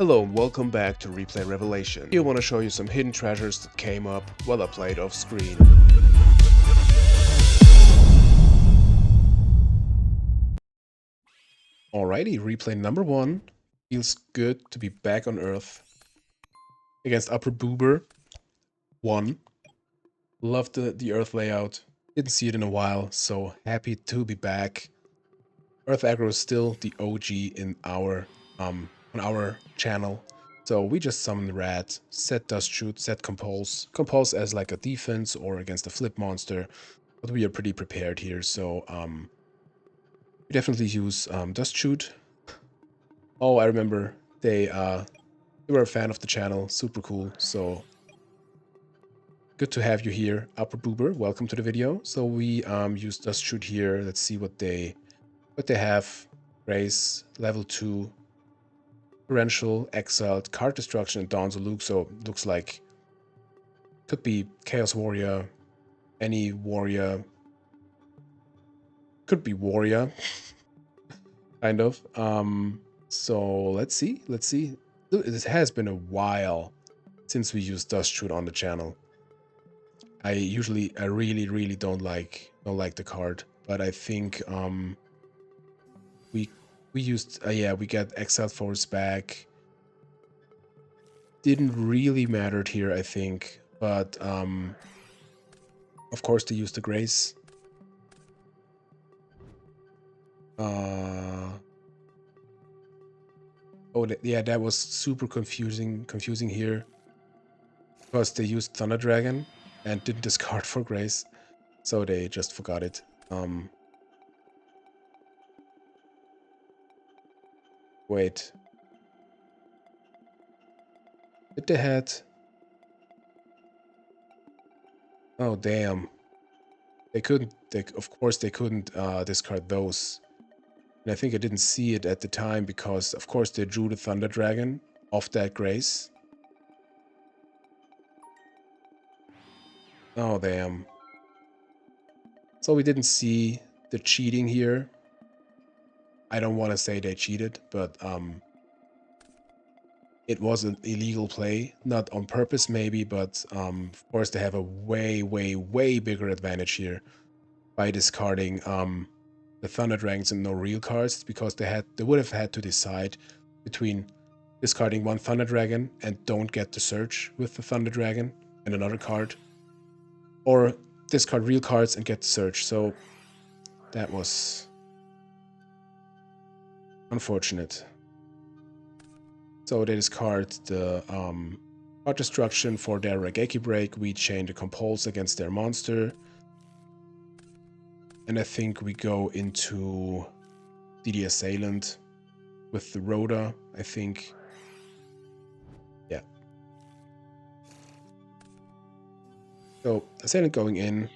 Hello and welcome back to Replay Revelation. Here I want to show you some hidden treasures that came up while I played off screen. Alrighty, replay number 1. Feels good to be back on Earth. Against Upper Boober. 1. Loved the Earth layout. Didn't see it in a while, so happy to be back. Earth Aggro is still the OG in our on our channel. So we just summon the rat, set Dust Shoot, set Compulse. Compulse as like a defense or against a flip monster. But we are pretty prepared here, so we definitely use Dust Shoot. Oh, I remember they were a fan of the channel, super cool. So good to have you here, Upper Boober. Welcome to the video. So we use Dust Shoot here. Let's see what they have. Grace level 2. Torrential, Exiled, Card Destruction, and Dawn's a Luke, so looks like could be Chaos Warrior, any warrior, could be warrior, kind of. So let's see. It has been a while since we used Dust Shoot on the channel. I really don't like the card, but I think we used yeah, we got Exiled Force back. Didn't really matter here, I think, but of course they used the Grace. Oh, yeah, that was super confusing here, because they used Thunder Dragon and didn't discard for Grace, so they just forgot it. Wait, did they had? Oh damn, they couldn't. Of course they couldn't discard those. And I think I didn't see it at the time because, of course, they drew the Thunder Dragon off that Grace. Oh, damn. So we didn't see the cheating here. I don't want to say they cheated, but it was an illegal play. Not on purpose, maybe, but of course they have a way bigger advantage here by discarding the Thunder Dragons and no real cards, because they would have had to decide between discarding one Thunder Dragon and don't get the search with the Thunder Dragon and another card, or discard real cards and get the search. So that was unfortunate. So they discard the card destruction for their Raigeki Break. We chain the Compulse against their monster. And I think we go into DD Assailant with the Rhoda, I think. Yeah. So Assailant going in.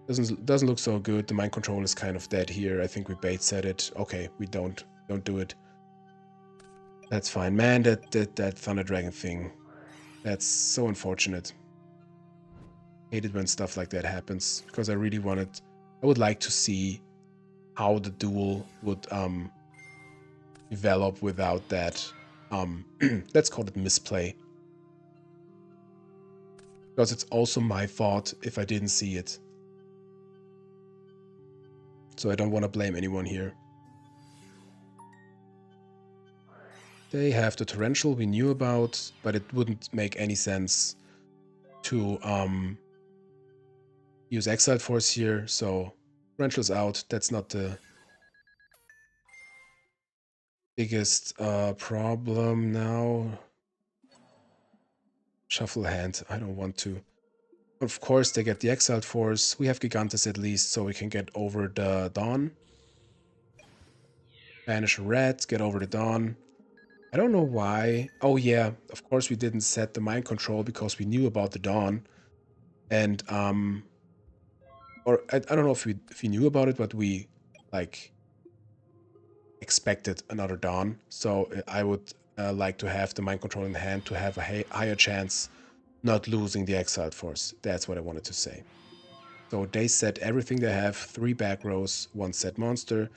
Doesn't look so good. The mind control is kind of dead here. I think we bait set it. Okay, we don't do it. That's fine. Man, that Thunder Dragon thing. That's so unfortunate. Hate it when stuff like that happens, because I would like to see how the duel would develop without that let's call it misplay. Because it's also my fault if I didn't see it. So I don't want to blame anyone here. They have the Torrential we knew about, but it wouldn't make any sense to use Exiled Force here, so Torrential's out. That's not the biggest problem now. Shuffle hand, I don't want to. Of course they get the Exiled Force. We have Gigantes at least, so we can get over the Dawn. Banish a rat, get over the Dawn. I don't know why. Oh yeah, of course we didn't set the mind control because we knew about the Dawn. And or I don't know if we knew about it, but we like expected another Dawn. So I would like to have the mind control in hand to have a higher chance not losing the Exiled Force. That's what I wanted to say. So they set everything they have, 3 back rows, 1 set monster.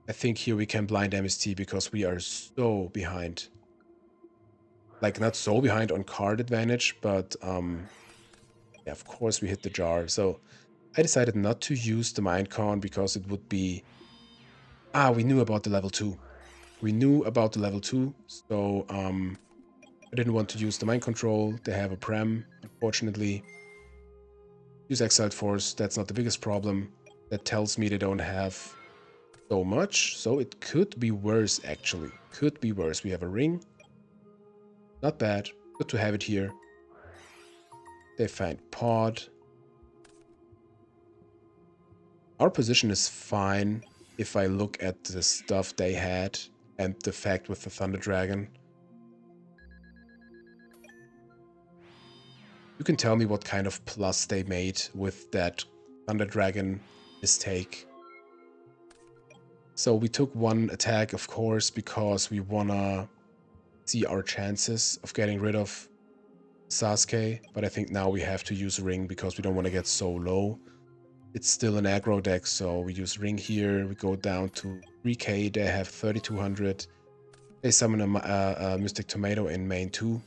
I think here we can blind MST because we are so behind. like not so behind on card advantage, but yeah, of course we hit the jar. So I decided not to use the Minecon because it would be... we knew about the level 2. We knew about the level 2, so I didn't want to use the mind control. They have a Prem, unfortunately. Use Exiled Force, that's not the biggest problem. That tells me they don't have so much, so it could be worse actually. Could be worse. We have a ring. Not bad. Good to have it here. They find Pod. Our position is fine if I look at the stuff they had and the fact with the Thunder Dragon. You can tell me what kind of plus they made with that Thunder Dragon mistake. So we took one attack, of course, because we wanna see our chances of getting rid of Sasuke, but I think now we have to use Ring because we don't want to get so low. It's still an aggro deck, so we use Ring here. We go down to 3k. They have 3200. They summon a Mystic Tomato in main 2.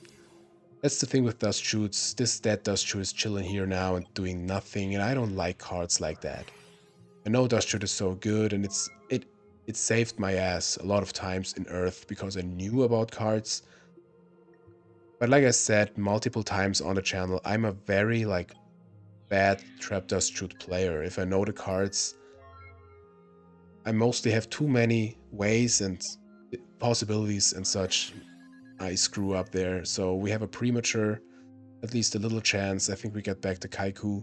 That's the thing with Dust Shoots. This dead Dust Shoot is chilling here now and doing nothing, and I don't like cards like that. I know Dust Shoot is so good, and it saved my ass a lot of times in Earth because I knew about cards. But like I said multiple times on the channel, I'm a very bad Trap Dust Shoot player. If I know the cards, I mostly have too many ways and possibilities and such. I screw up there. So we have a premature, at least a little chance. I think we get back to Kaiku.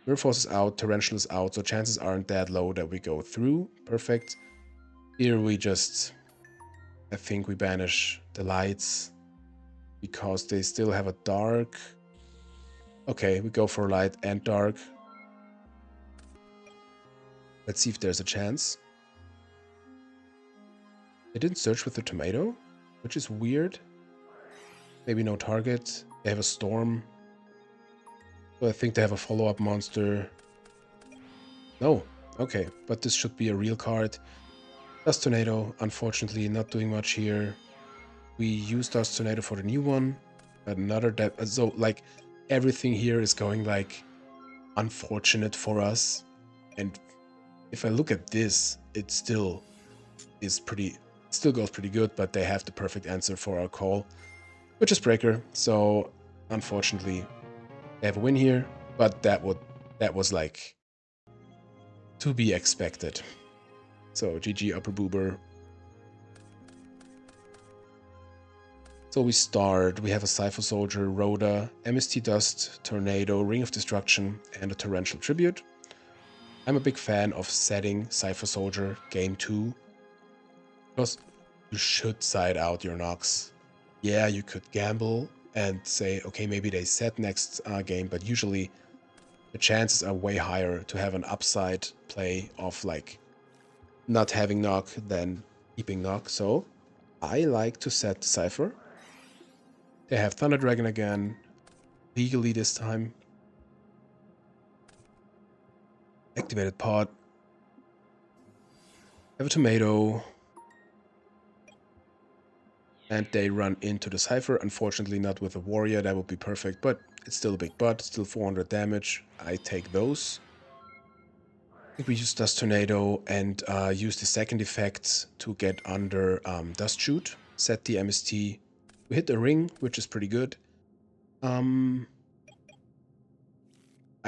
Mirror Force is out, Torrential is out, so chances aren't that low that we go through. Perfect. Here we just... I think we banish the lights because they still have a dark. Okay, we go for light and dark. Let's see if there's a chance. They didn't search with the tomato, which is weird. Maybe no target. They have a storm. So I think they have a follow-up monster. No. Okay, but this should be a real card. Dust Tornado, unfortunately, not doing much here. We use Dust Tornado for the new one. Another so like everything here is going like unfortunate for us. And if I look at this, it still is still goes pretty good, but they have the perfect answer for our call, which is Breaker. So unfortunately, they have a win here, but that was like to be expected. So GG Upper Boober. So we start, we have a Cypher Soldier, Rhoda, MST Dust, Tornado, Ring of Destruction, and a Torrential Tribute. I'm a big fan of setting Cypher Soldier game 2, because you should side out your Nox. Yeah, you could gamble and say, okay, maybe they set next game, but usually the chances are way higher to have an upside play of like not having knock than keeping knock. So I like to set the Cypher. They have Thunder Dragon again, legally this time. Activated Pod. Have a tomato. And they run into the Cypher. Unfortunately not with a warrior, that would be perfect, but it's still a big butt, still 400 damage. I take those. I think we use Dust Tornado and use the second effect to get under Dust Shoot. Set the MST. We hit the ring, which is pretty good. I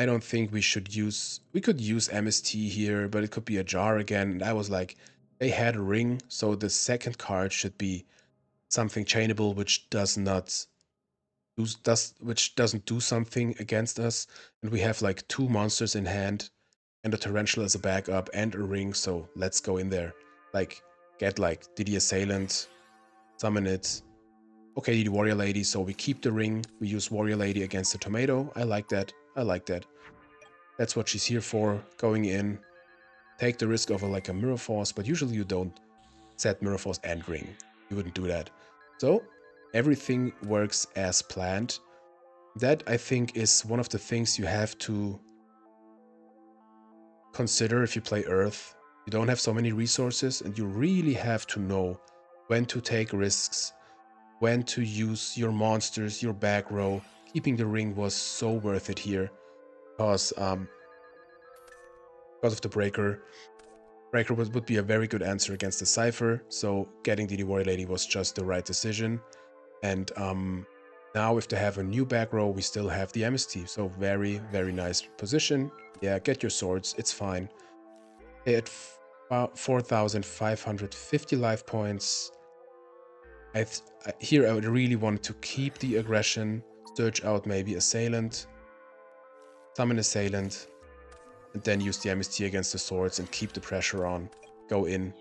don't think we should use... We could use MST here, but it could be a jar again. And I was like, they had a ring, so the second card should be something chainable, which which doesn't do something against us. And we have like 2 monsters in hand, and a Torrential as a backup, and a ring. So let's go in there. Like, get like Diddy Assailant, summon it. Okay, the Warrior Lady, so we keep the ring. We use Warrior Lady against the tomato. I like that. I like that. That's what she's here for. Going in, take the risk of like a Mirror Force, but usually you don't set Mirror Force and ring. You wouldn't do that. So everything works as planned. That, I think, is one of the things you have to consider if you play Earth. You don't have so many resources, and you really have to know when to take risks, when to use your monsters, your back row. Keeping the ring was so worth it here because of the breaker. Breaker would be a very good answer against the Cypher, so getting the Warrior Lady was just the right decision. And now if they have a new back row, we still have the MST, so very, very nice position. Yeah, get your swords, it's fine. They had 4,550 life points. Here I would really want to keep the aggression, search out maybe Assailant, summon Assailant, and then use the MST against the swords and keep the pressure on. Go in.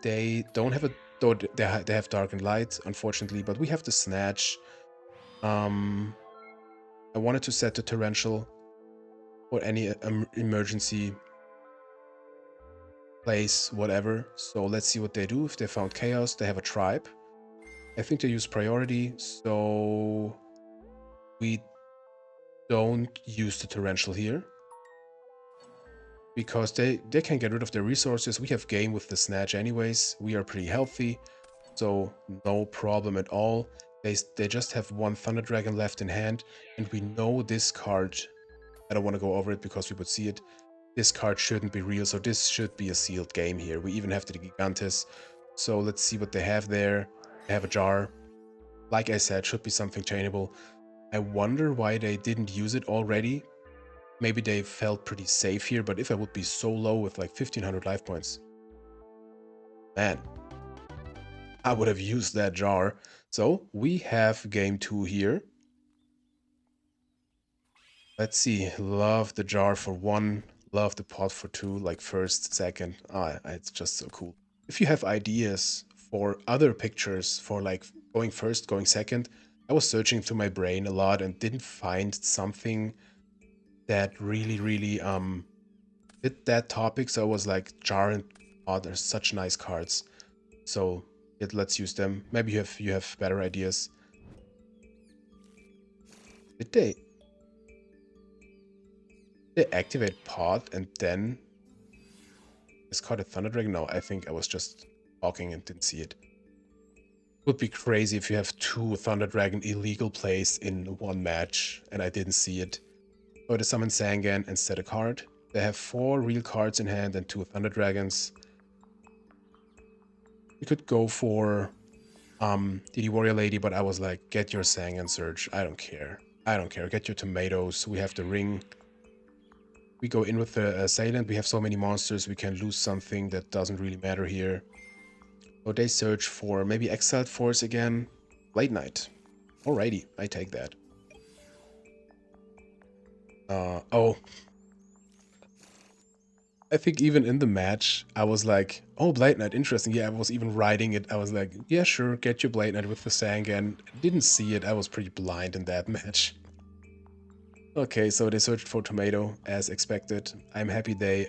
They don't have a... though they have Dark and Light, unfortunately, but we have the Snatch. I wanted to set the Torrential or any emergency place, whatever. So let's see what they do. If they found Chaos, they have a Tribe. I think they use Priority, so we don't use the Torrential here. Because they can get rid of their resources. We have game with the Snatch anyways. We are pretty healthy, so no problem at all. They just have one Thunder Dragon left in hand, and we know this card. I don't want to go over it because we would see it. This card shouldn't be real, so this should be a sealed game here. We even have the Gigantes, so let's see what they have there. They have a Jar. Like I said, should be something chainable. I wonder why they didn't use it already. Maybe they felt pretty safe here, but if I would be so low with like 1500 life points, man, I would have used that Jar. So we have game 2 here. Let's see. Love the Jar for 1. Love the pot for 2, like first, second. It's just so cool. If you have ideas for other pictures for like going first, going second, I was searching through my brain a lot and didn't find something that really fit that topic. So I was like, Jar and pot are such nice cards. So let's use them. Maybe you have better ideas. Did they activate pot and then it's called a Thunder Dragon? No, I think I was just talking and didn't see it. Would be crazy if you have 2 Thunder Dragon illegal plays in one match and I didn't see it. Go to summon Sangan and set a card. They have 4 real cards in hand and 2 Thunder Dragons. We could go for the Warrior Lady, but I was like, get your Sangan Surge. I don't care. I don't care. Get your tomatoes. We have the ring. We go in with the Assailant. We have so many monsters. We can lose something that doesn't really matter here. So they search for maybe Exiled Force again. Late Night. Alrighty, I take that. Oh. I think even in the match, I was like, oh, Blade Knight, interesting. Yeah, I was even writing it. I was like, yeah, sure, get your Blade Knight with the Sangan. Didn't see it. I was pretty blind in that match. Okay, so they searched for Tomato, as expected. I'm happy they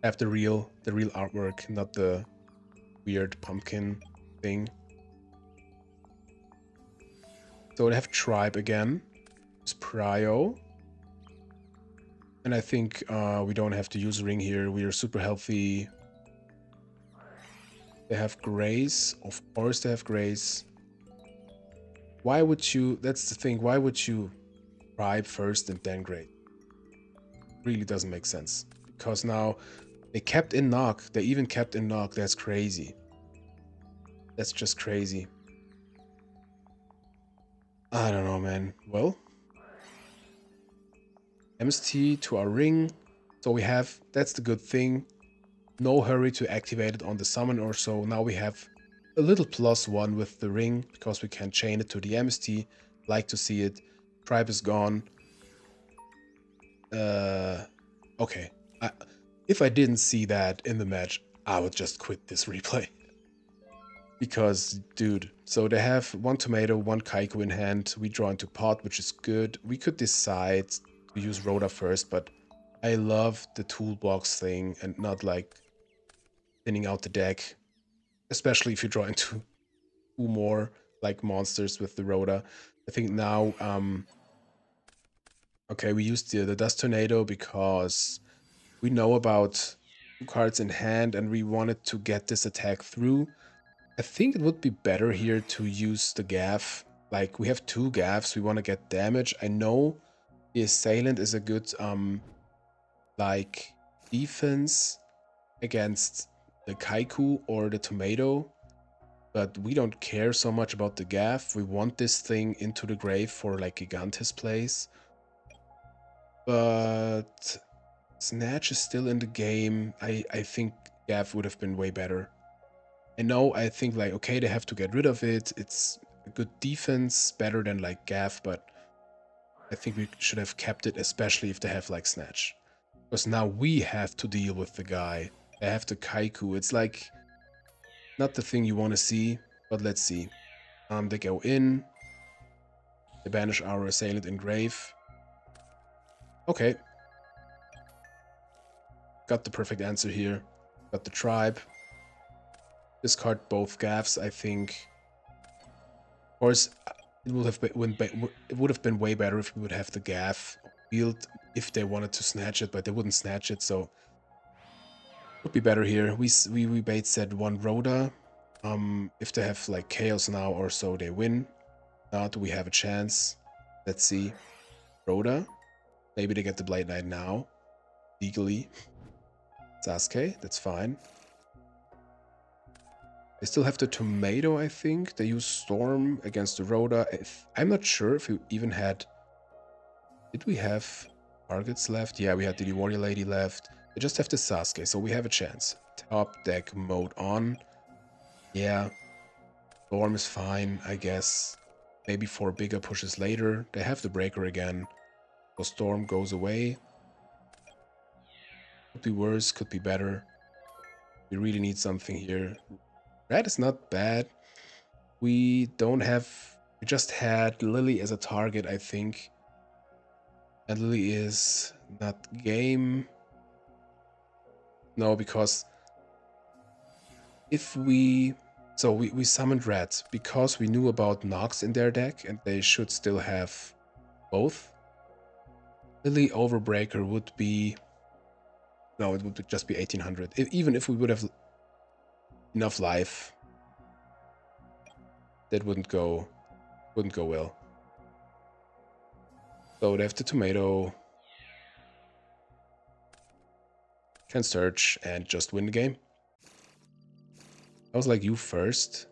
have the real artwork, not the weird pumpkin thing. So they have Tribe again. It's Prio. And I think we don't have to use Ring here. We are super healthy. They have Grace. Of course they have Grace. Why would you... That's the thing. Why would you Tribe first and then Grace? Really doesn't make sense. Because now they kept in Knock. They even kept in Knock. That's crazy. That's just crazy. I don't know, man. Well... MST to our ring. So we have, that's the good thing. No hurry to activate it on the summon or so. Now we have a little +1 with the ring because we can chain it to the MST. Like to see it. Tribe is gone. Okay. If I didn't see that in the match, I would just quit this replay. Because, dude, so they have 1 tomato, 1 Kaiku in hand. We draw into pot, which is good. We could decide to use Rhoda first, but I love the toolbox thing and not like thinning out the deck, especially if you draw into 2 more like monsters with the Rhoda. I think now okay, we used the Dust Tornado because we know about 2 cards in hand and we wanted to get this attack through, I think it would be better here to use the gaff. Like, we have 2 gaffs, we want to get damage. I know the assailant is a good, like, defense against the kaiku or the tomato, but we don't care so much about the gaff. We want this thing into the grave for, like, Gigantes plays. But Snatch is still in the game. I think gaff would have been way better. I know, I think, like, okay, they have to get rid of it. It's a good defense, better than, like, gaff, but I think we should have kept it, especially if they have, like, Snatch. Because now we have to deal with the guy. They have the Kaiku. It's, like, not the thing you want to see, but let's see. They go in. They banish our assailant in grave. Okay. Got the perfect answer here. Got the tribe. Discard both gaffs, I think. Of course, it would have been way better if we would have the gaff field if they wanted to snatch it, but they wouldn't snatch it, so would be better here. We bait said 1 Rhoda. If they have like chaos now or so, they win. Now do we have a chance? Let's see. Rhoda. Maybe they get the Blade Knight now. Legally. Sasuke, that's fine. They still have the tomato, I think. They use Storm against the Rhoda. I'm not sure if we even had... Did we have targets left? Yeah, we had the Warrior Lady left. They just have the Sasuke, so we have a chance. Top deck mode on. Yeah. Storm is fine, I guess. Maybe 4 bigger pushes later. They have the Breaker again. So Storm goes away. Could be worse, could be better. We really need something here. Red is not bad. We don't have... We just had Lily as a target, I think. And Lily is not game. No, because if we... So we summoned Red because we knew about Nox in their deck and they should still have both. Lily Overbreaker would be... No, it would just be 1800. Even if we would have enough life, that wouldn't go well. So they have the tomato. Can search and just win the game. I was like, you first.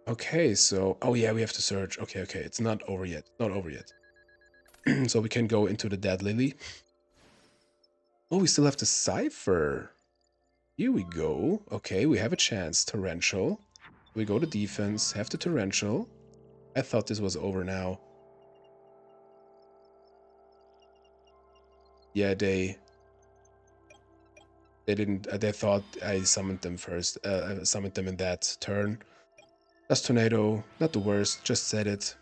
Okay, so... Oh yeah, we have to search. Okay, it's not over yet. Not over yet. So we can go into the Dead Lily. Oh, we still have the Cypher. Here we go. Okay, we have a chance. Torrential. We go to defense, have the Torrential. I thought this was over now. Yeah, they didn't... they thought I summoned them first. I summoned them in that turn. That's Tornado. Not the worst. Just said it.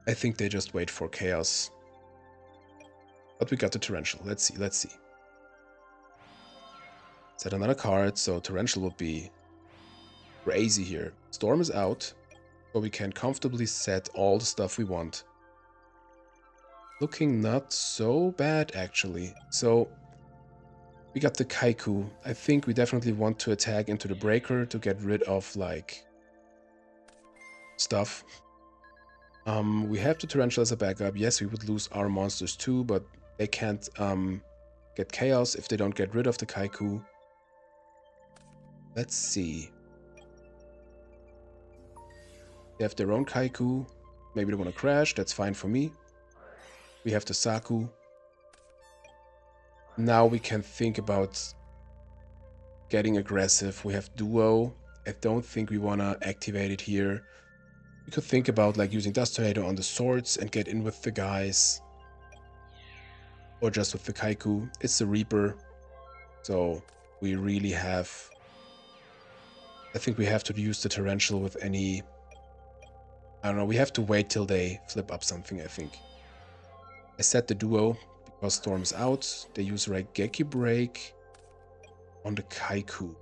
I think they just wait for chaos. But we got the Torrential. Let's see. Set another card, so Torrential would be crazy here. Storm is out, so we can comfortably set all the stuff we want. Looking not so bad, actually. So, we got the Kaiku. I think we definitely want to attack into the Breaker to get rid of, like, stuff. We have the Torrential as a backup. Yes, we would lose our monsters too, but they can't get chaos if they don't get rid of the Kaiku. Let's see. They have their own Kaiku. Maybe they want to crash. That's fine for me. We have the Saku. Now we can think about getting aggressive. We have Duo. I don't think we want to activate it here. We could think about like using Dust Tornado on the swords and get in with the guys. Or just with the Kaiku. It's the Reaper. So we really have... I think we have to use the Torrential with any... I don't know, we have to wait till they flip up something, I think. I set the Duo because Storm's out. They use Raigeki Break on the Kaiku.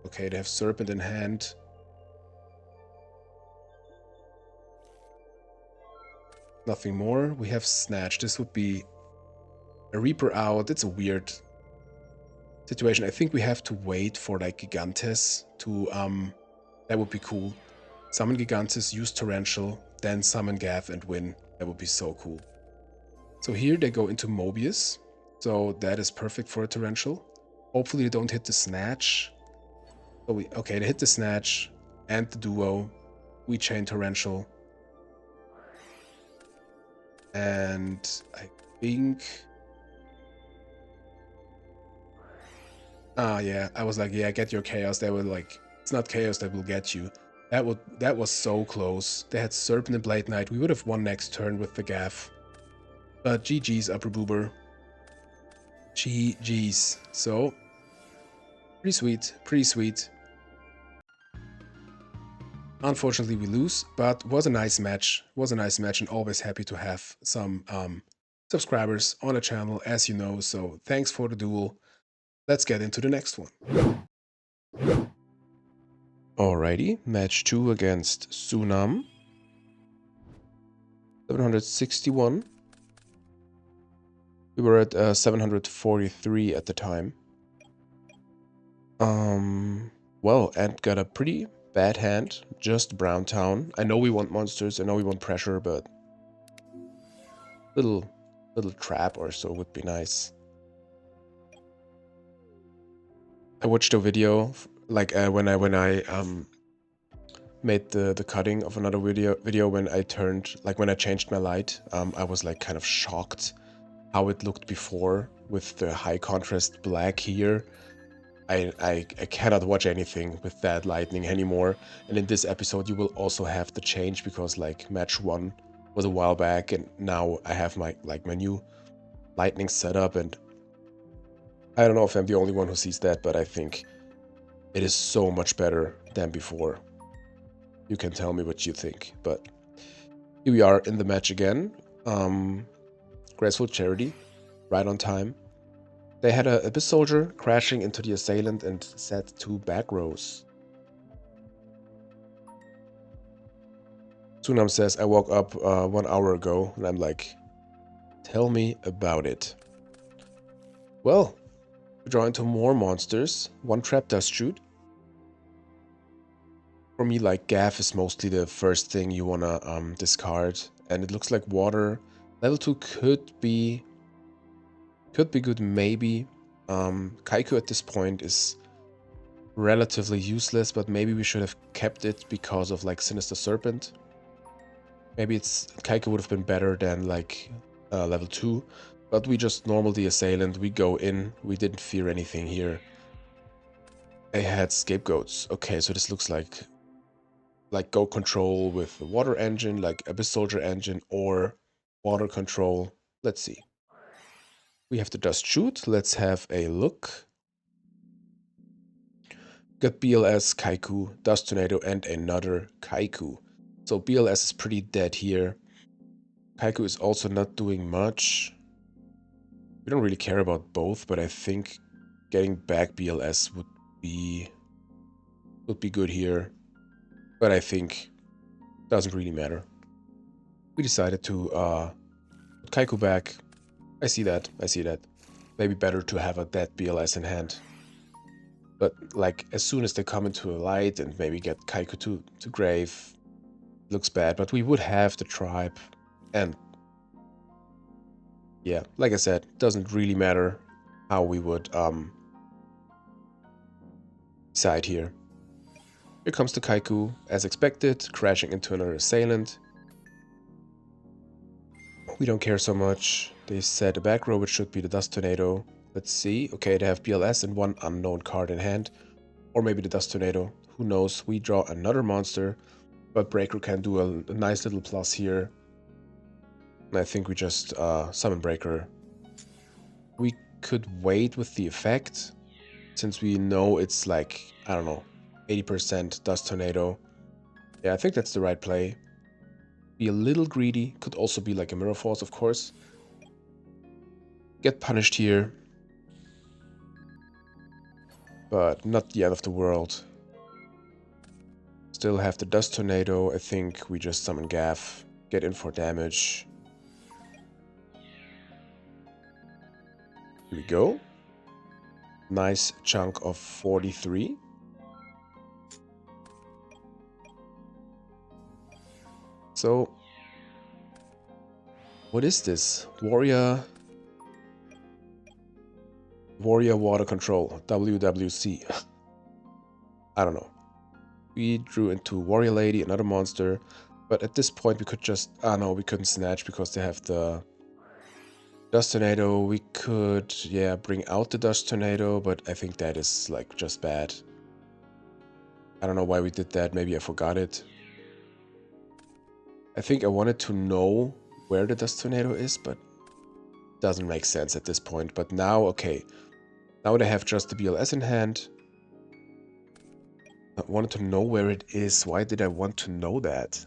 Okay, they have Serpent in hand. Nothing more. We have Snatch. This would be a Reaper out. It's a weird situation. I think we have to wait for like Gigantes to that would be cool. Summon Gigantes, use Torrential, then summon Gav and win. That would be so cool. So here they go into Mobius. So that is perfect for a Torrential. Hopefully they don't hit the Snatch. So okay, they hit the Snatch and the Duo. We chain Torrential. And I think... yeah, I was like, yeah, get your Chaos. They were like, it's not Chaos that will get you. That was so close. They had Serpent and Blade Knight. We would have won next turn with the Gav. But GG's, Upper Boober. GG's. So, pretty sweet, pretty sweet. Unfortunately, we lose, but was a nice match. Was a nice match, and always happy to have some subscribers on the channel, as you know. So, thanks for the duel. Let's get into the next one. Alrighty, match 2 against Sunam. 761. We were at 743 at the time. Well, and got a pretty bad hand, just Brown Town. I know we want monsters, I know we want pressure, but little trap or so would be nice. I watched a video like when I made the cutting of another video when I turned, like when I changed my light. I was like kind of shocked how it looked before with the high contrast black here. I cannot watch anything with that lightning anymore. And in this episode you will also have the change, because like match 1 was a while back and now I have my new lightning setup, and I don't know if I'm the only one who sees that, but I think it is so much better than before. You can tell me what you think, but here we are in the match again. Graceful Charity, right on time. They had a Abyss Soldier crashing into the Assailant and set 2 back rows. Sunam says, I woke up 1 hour ago, and I'm like, tell me about it. Well, we draw into more monsters. 1 Trap Dust Shoot. For me, like, Gav is mostly the first thing you wanna discard, and it looks like water. Level 2 could be good, maybe. Kaiku at this point is relatively useless, but maybe we should have kept it because of like Sinister Serpent. Maybe Kaiku would have been better than like level 2, but we just normal the Assailant, we go in, we didn't fear anything here. They had Scapegoats. Okay, so this looks like Go Control with the Water Engine, like Abyss Soldier Engine, or Water Control. Let's see. We have the Dust Shoot. Let's have a look. Got BLS, Kaiku, Dust Tornado, and another Kaiku. So BLS is pretty dead here. Kaiku is also not doing much. We don't really care about both, but I think getting back BLS would be good here. But I think it doesn't really matter. We decided to put Kaiku back. I see that. Maybe better to have a dead BLS in hand. But like as soon as they come into a light and maybe get Kaiku to grave, it looks bad. But we would have the tribe, and yeah, like I said, doesn't really matter how we would decide here. Here comes the Kaiku, as expected, crashing into another Assailant. We don't care so much. They set a back row, which should be the Dust Tornado. Let's see. Okay, they have BLS and 1 unknown card in hand. Or maybe the Dust Tornado. Who knows? We draw another monster. But Breaker can do a nice little plus here. And I think we just summon Breaker. We could wait with the effect, since we know it's like, I don't know, 80% Dust Tornado. Yeah, I think that's the right play. Be a little greedy. Could also be like a Mirror Force, of course. Get punished here. But not the end of the world. Still have the Dust Tornado. I think we just summon Gav. Get in for damage. Here we go. Nice chunk of 43. So, what is this? Warrior Water Control, WWC. I don't know. We drew into Warrior Lady, another monster. But at this point we could just... Ah no, we couldn't snatch because they have the Dust Tornado. We could, yeah, bring out the Dust Tornado, but I think that is like just bad. I don't know why we did that. Maybe I forgot it. I think I wanted to know where the Dust Tornado is, but it doesn't make sense at this point. But now, okay. Now they have just the BLS in hand. I wanted to know where it is. Why did I want to know that?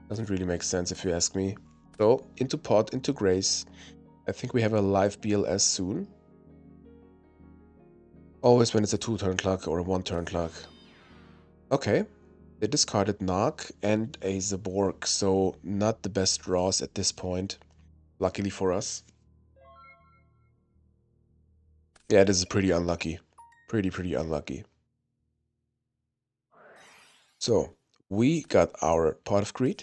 Doesn't really make sense if you ask me. So, into Pot, into Grace. I think we have a live BLS soon. Always when it's a 2-turn clock or a 1-turn clock. Okay. They discarded Nog and a Zaborg, so not the best draws at this point. Luckily for us. Yeah, this is pretty unlucky. Pretty unlucky. So, we got our Pot of Greed.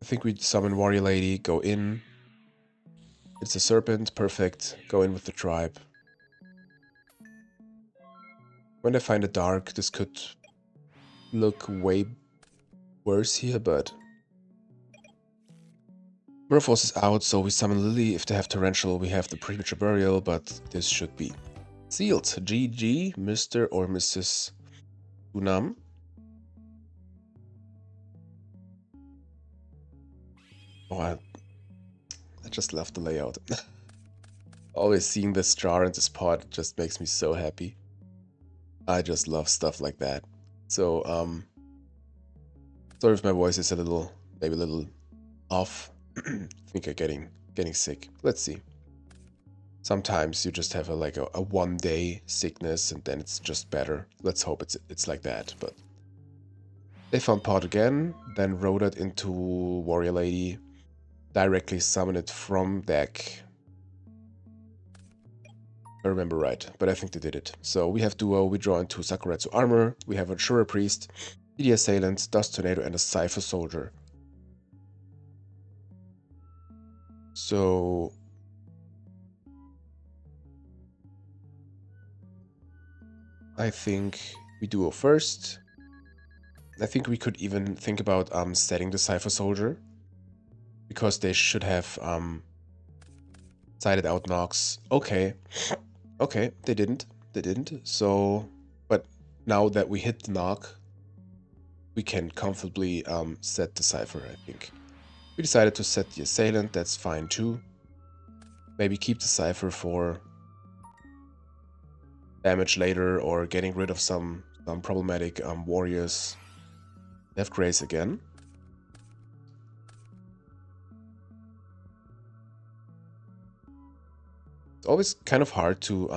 I think we summon Warrior Lady, go in. It's a Serpent, perfect. Go in with the Tribe. When I find a Dark, this could look way worse here, but... Murphos is out, so we summon Lily. If they have Torrential, we have the Premature Burial, but this should be sealed. GG, Mr. or Mrs. Unam. Oh, I just love the layout. Always seeing this jar and this pot just makes me so happy. I just love stuff like that. So, sorry if my voice is a little, maybe a little off. I think I'm getting sick. Let's see. Sometimes you just have a one-day sickness and then it's just better. Let's hope it's like that. But they found Pot again, then wrote it into Warrior Lady. Directly summon it from deck. I remember right, but I think they did it. So we have Duo, we draw into Sakuretsu Armor, we have a Shura Priest, DD Assailant, Dust Tornado, and a Cypher Soldier. So... I think we Duo first. I think we could even think about setting the Cypher Soldier. Because they should have sided out Nox. Okay. Okay, they didn't. They didn't. So, but now that we hit the knock, we can comfortably set the Cypher, I think. We decided to set the Assailant, that's fine too. Maybe keep the Cypher for damage later or getting rid of some problematic warriors. We have Grace again. It's always kind of hard to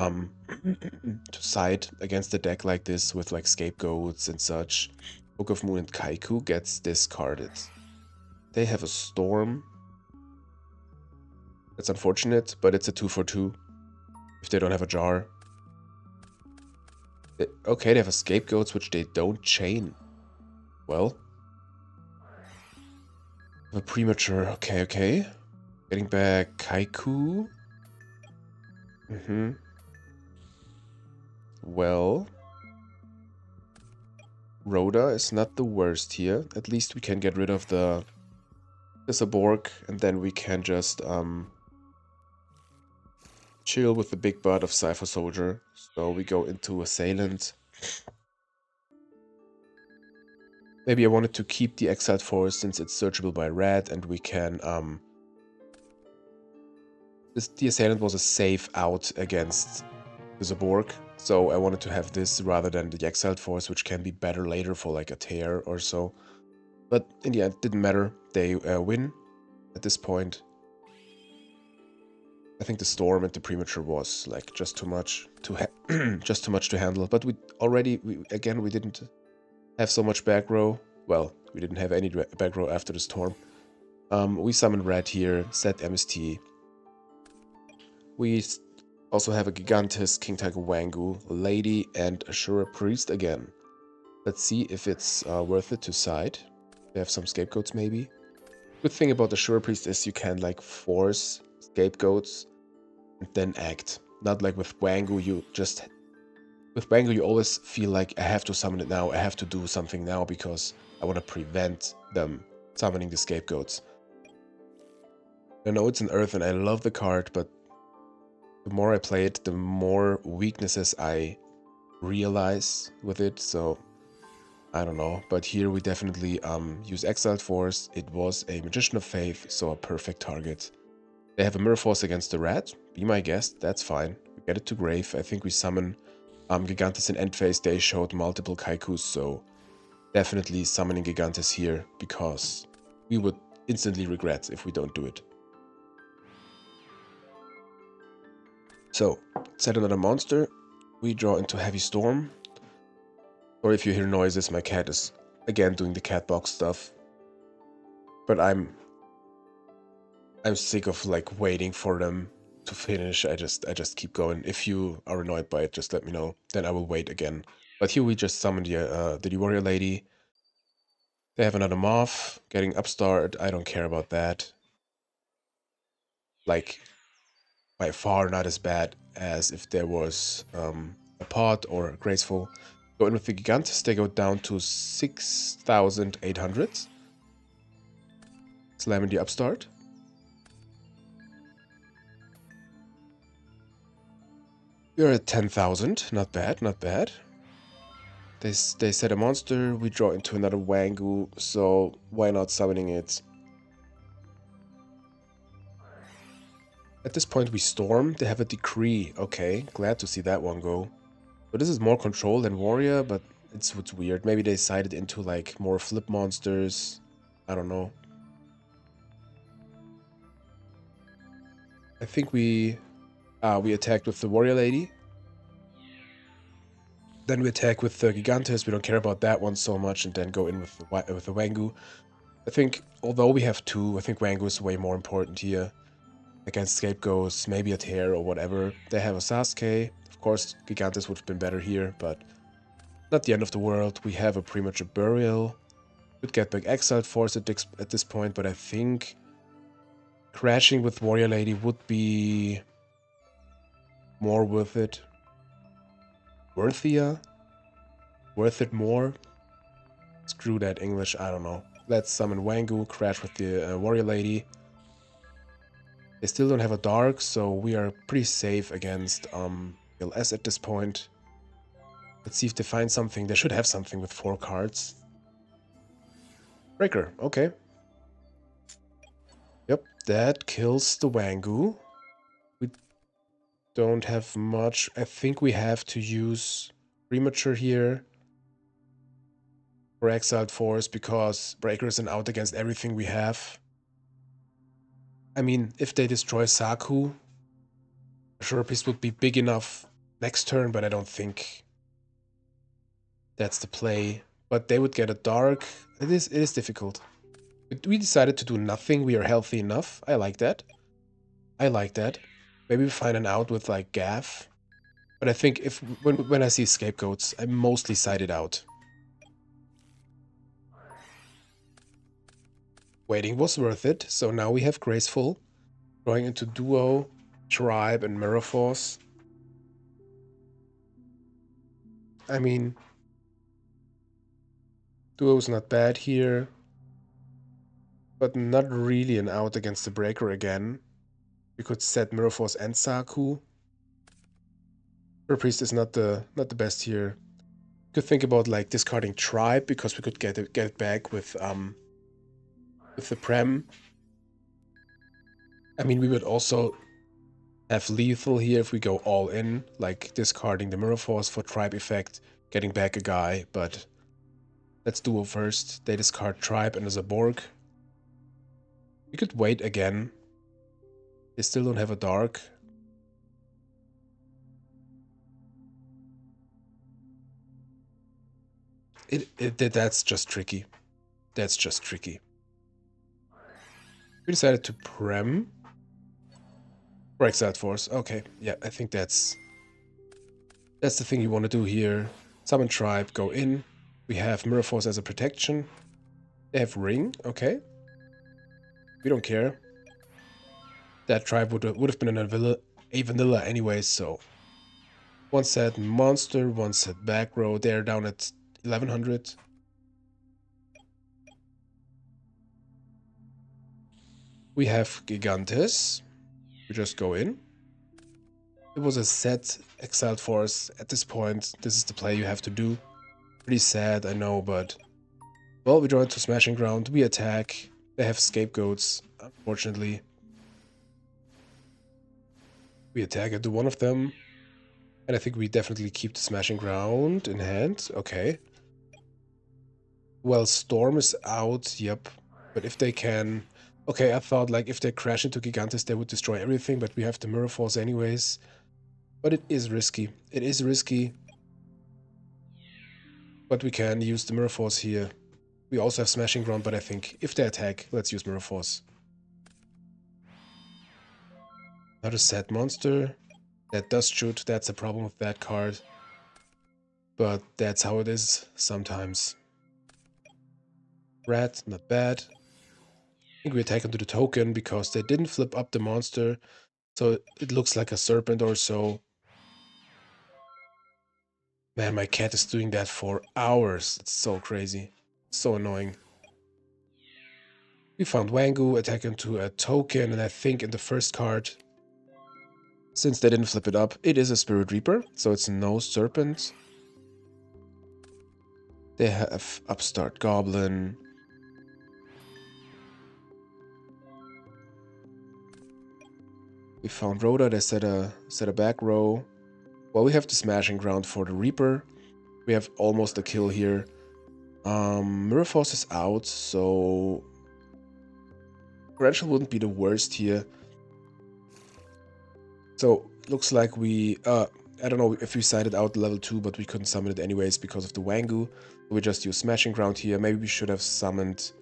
side against a deck like this with like scapegoats and such. Book of Moon and Kaiku gets discarded. They have a Storm. That's unfortunate, but it's a 2/2 if they don't have a jar. Okay, they have a Scapegoats, which they don't chain. Well. A Premature, okay. Getting back Kaiku. Well, Rhoda is not the worst here. At least we can get rid of the Saborg, and then we can just chill with the big butt of Cypher Soldier. So we go into Assailant. Maybe I wanted to keep the Exiled Force since it's searchable by red, and we can the Assailant was a safe out against the Zaborg, so I wanted to have this rather than the Exiled Force, which can be better later for like a tear or so. But in the end, it didn't matter. They win at this point. I think the Storm and the Premature was like just too much to just too much to handle. But we didn't have so much back row. Well, we didn't have any back row after the Storm. We summon red here, set MST. We also have a Gigantis, King Tiger Wangu, Lady, and Ashura Priest again. Let's see if it's worth it to side. They have some scapegoats maybe. Good thing about the Ashura Priest is you can like force scapegoats and then act. Not like with Wangu, with Wangu you always feel like I have to summon it now, I have to do something now because I want to prevent them summoning the scapegoats. I know it's an Earth and I love the card, but the more I play it, the more weaknesses I realize with it, so I don't know. But here we definitely use Exiled Force. It was a Magician of Faith, so a perfect target. They have a Mirror Force against the rat. Be my guest, that's fine. We get it to Grave. I think we summon Gigantis in end phase. They showed multiple Kaikus, so definitely summoning Gigantis here because we would instantly regret if we don't do it. So, set another monster. We draw into Heavy Storm. Or if you hear noises, my cat is again doing the cat box stuff. But I'm sick of like waiting for them to finish. I just keep going. If you are annoyed by it, just let me know. Then I will wait again. But here we just summon the warrior lady. They have another moth getting upstart. I don't care about that. Like by far not as bad as if there was a pot or a graceful. Go in with the Gigantis. They go down to 6,800. Slamming the upstart. We're at 10,000. Not bad, not bad. They set a monster. We draw into another Wangu, so why not summoning it? At this point we storm. They have a decree. Okay, glad to see that one go. So this is more control than warrior, but it's weird. Maybe they sided into like more flip monsters. I don't know. I think we attacked with the warrior lady. Then we attack with the Gigantis. We don't care about that one so much, and then go in with the Wangu. I think although we have two, I think Wangu is way more important here. Against scapegoats, maybe a tear or whatever. They have a Sasuke. Of course, Gigantis would have been better here, but not the end of the world. We have a premature burial. Could get back Exiled Force at this point, but I think crashing with Warrior Lady would be more worth it. Worthier? Worth it more? Screw that English, I don't know. Let's summon Wangu, crash with the Warrior Lady. They still don't have a dark, so we are pretty safe against LS at this point. Let's see if they find something. They should have something with 4 cards. Breaker, okay. Yep, that kills the Wangu. We don't have much. I think we have to use Premature here for Exiled Force because Breaker is an out against everything we have. I mean, if they destroy Saku, Ashura Priest would be big enough next turn, but I don't think that's the play. But they would get a dark. It is difficult. We decided to do nothing. We are healthy enough. I like that. I like that. Maybe we find an out with like Gaff. But I think if when I see scapegoats, I mostly side it out. Waiting was worth it. So now we have Graceful. Going into Duo, Tribe, and Mirror Force. I mean, Duo's not bad here. But not really an out against the Breaker again. We could set Mirror Force and Saku. Her Priest is not the best here. Could think about like discarding Tribe because we could get it back with the Prem. I mean, we would also have lethal here if we go all in, like discarding the Mirror Force for Tribe effect, getting back a guy, but let's Duo first. They discard Tribe and as a Borg. We could wait again. They still don't have a Dark. That's just tricky. That's just tricky. We decided to prem. Or exiled force. Okay, yeah, I think that's the thing you want to do here. Summon tribe, go in. We have Mirror Force as a protection. They have ring, okay. We don't care. That tribe would have been a vanilla anyways, so. One set monster, one set back row. They're down at 1100. We have Gigantes. We just go in. It was a set exiled force. At this point, this is the play you have to do. Pretty sad, I know, but... Well, we draw into Smashing Ground. We attack. They have scapegoats, unfortunately. We attack into one of them. And I think we definitely keep the Smashing Ground in hand. Okay. Well, Storm is out. Yep. But if they can... Okay, I thought like if they crash into Gigantes, they would destroy everything. But we have the Mirror Force anyways. But it is risky. It is risky. But we can use the Mirror Force here. We also have Smashing Ground, but I think if they attack, let's use Mirror Force. Another sad monster. That does shoot. That's a problem with that card. But that's how it is sometimes. Rat, not bad. I think we attack into the token because they didn't flip up the monster. So it looks like a serpent or so. Man, my cat is doing that for hours. It's so crazy. So annoying. We found Wangu, attack into a token, and I think in the first card, since they didn't flip it up, it is a Spirit Reaper, so it's no serpent. They have Upstart Goblin. We found Rhoda, they set a back row. Well, we have the Smashing Ground for the Reaper. We have almost a kill here. Mirror Force is out, so... Torrential wouldn't be the worst here. So, looks like we... I don't know if we sided out level 2, but we couldn't summon it anyways because of the Wangu. We just use Smashing Ground here. Maybe we should have summoned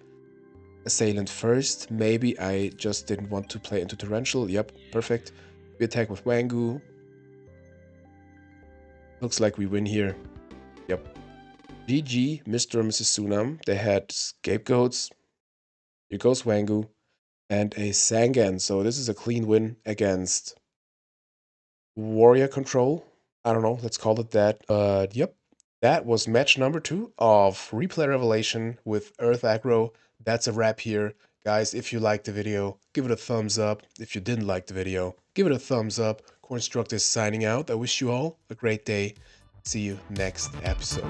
Assailant first. Maybe I just didn't want to play into Torrential. Yep, perfect. We attack with Wangu. Looks like we win here. Yep. GG, Mr. and Mrs. Sunam. They had Scapegoats. Here goes Wangu. And a Sangan. So this is a clean win against Warrior Control. I don't know, let's call it that. Yep. That was match number 2 of Replay Revelation with Earth Aggro. That's a wrap here. Guys, if you liked the video, give it a thumbs up. If you didn't like the video, give it a thumbs up. Cornstruct is signing out. I wish you all a great day. See you next episode.